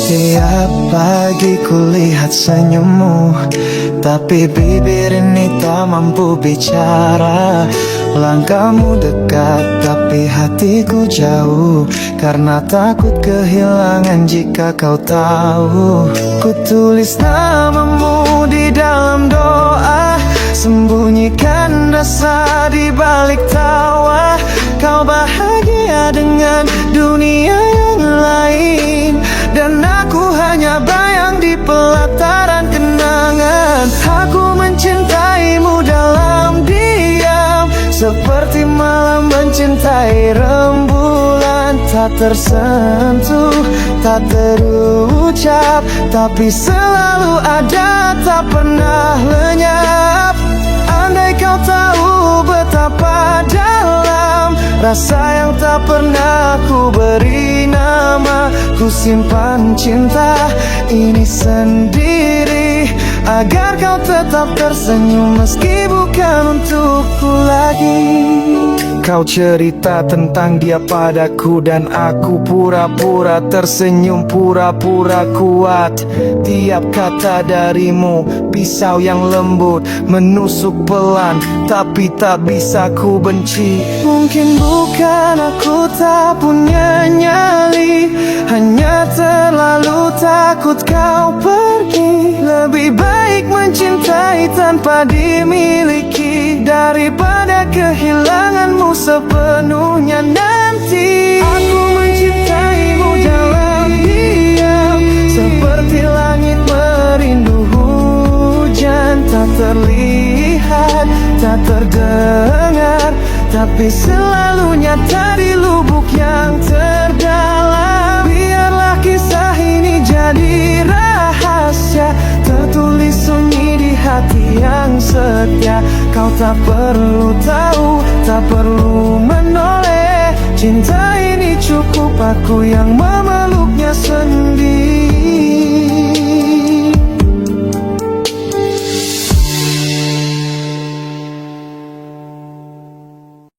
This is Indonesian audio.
Tiap pagi kulihat senyummu, tapi bibir ini tak mampu bicara. Langkahmu dekat, tapi hatiku jauh, karena takut kehilangan jika kau tahu. Ku tulis namamu di dalam doa, sembunyikan rasa di balik tawa. Kau bahagia dengan dunia yang lain, dan aku hanya bayang di pelataran kenangan. Aku mencintaimu dalam diam, seperti malam mencintai rembulan. Tak tersentuh, tak terucap, tapi selalu ada, tak pernah lenyap. Andai kau tahu betapa dalam rasa yang tak pernah ku beri nama. Ku simpan cinta ini sendiri, agar kau tetap tersenyum meski bukan untukku lagi. Kau cerita tentang dia padaku, dan aku pura-pura tersenyum, pura-pura kuat. Tiap kata darimu pisau yang lembut, menusuk pelan, tapi tak bisa ku benci. Mungkin bukan aku tak punya nyali, hanya terlalu takut kau pergi. Lebih baik mencintai tanpa dimiliki, daripada kehilanganmu sepenuhnya nanti. Aku mencintaimu dalam diam, seperti langit merindu hujan. Tak terlihat, tak terdengar, tapi selalu nyata di lubuk yang terdalam. Biarlah kisah ini jadi rahasia, tertulis sunyi di hati yang setia. Kau tak perlu tahu, tak perlu menoleh, cinta ini cukup aku yang memeluknya sendiri.